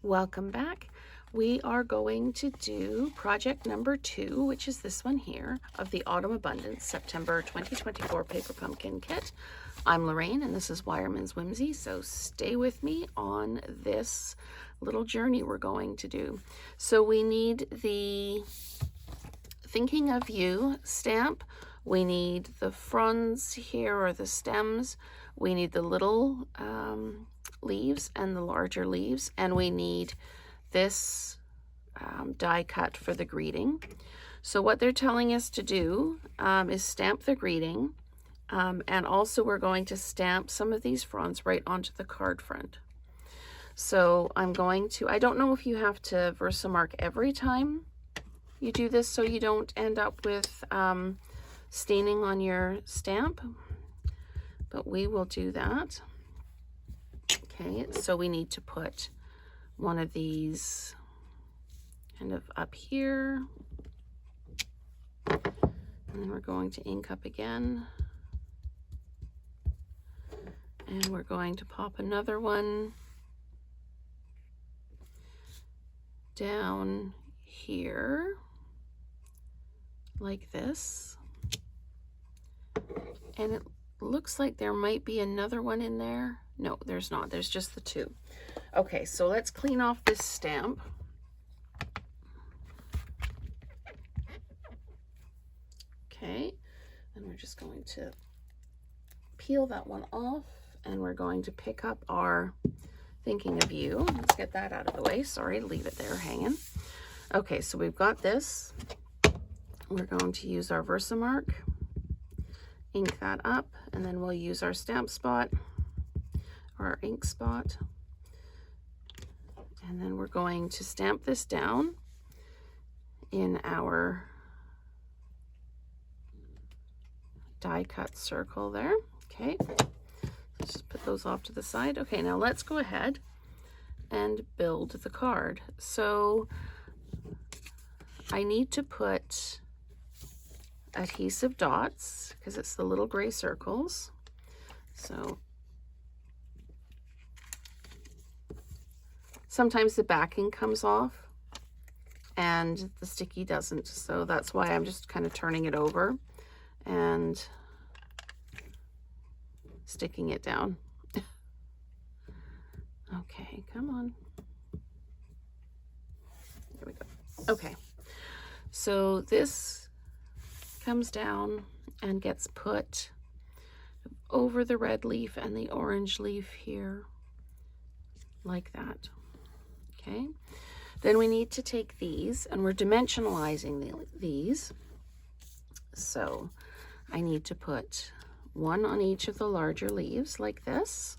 Welcome back. We are going to do project number 2, which is this one here, of the Autumn Abundance September 2024 Paper Pumpkin Kit. I'm Lorraine and this is Wireman's Whimsy, so stay with me on this little journey we're going to do. So we need the Thinking of You stamp. We need the fronds here, or the stems. We need the little leaves and the larger leaves, and we need this die cut for the greeting. So what they're telling us to do is stamp the greeting, and also we're going to stamp some of these fronds right onto the card front. So I'm going to, I don't know if you have to Versamark every time you do this so you don't end up with staining on your stamp, but we will do that. Okay, so we need to put one of these kind of up here, and then we're going to ink up again, and we're going to pop another one down here like this, and it looks like there might be another one in there. No, there's not. There's just the two. Okay, so let's clean off this stamp. Okay, and we're just going to peel that one off, and we're going to pick up our Thinking of You. Let's get that out of the way. Sorry, leave it there hanging. Okay, so we've got this. We're going to use our Versamark, ink that up, and then we'll use our stamp spot, or our ink spot, and then we're going to stamp this down in our die cut circle there. Okay, let's just put those off to the side. Okay, now let's go ahead and build the card. So I need to put adhesive dots because it's the little gray circles. So sometimes the backing comes off and the sticky doesn't, so that's why I'm just kind of turning it over and sticking it down. Okay, come on. There we go. Okay, so this comes down and gets put over the red leaf and the orange leaf here, like that. Okay, then we need to take these, and we're dimensionalizing these. So I need to put one on each of the larger leaves like this.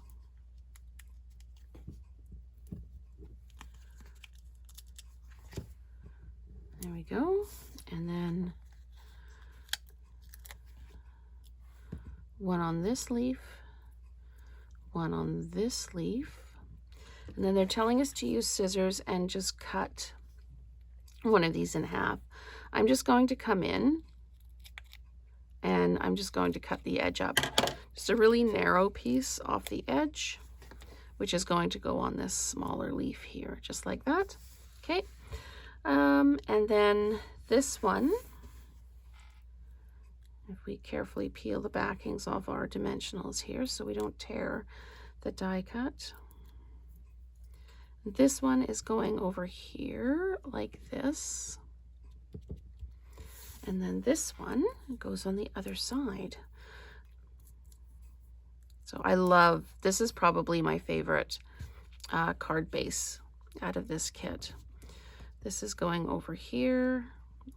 There we go. And then one on this leaf, one on this leaf. And then they're telling us to use scissors and just cut one of these in half. I'm just going to come in and I'm just going to cut the edge up. Just a really narrow piece off the edge, which is going to go on this smaller leaf here, just like that. Okay. And then this one, if we carefully peel the backings off our dimensionals here so we don't tear the die cut. This one is going over here like this. And then this one goes on the other side. So I love, this is probably my favorite card base out of this kit. This is going over here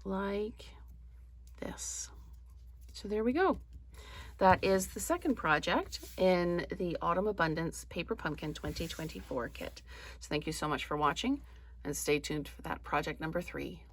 like this. So there we go. That is the second project in the Autumn Abundance Paper Pumpkin 2024 kit. So thank you so much for watching, and stay tuned for that project number 3.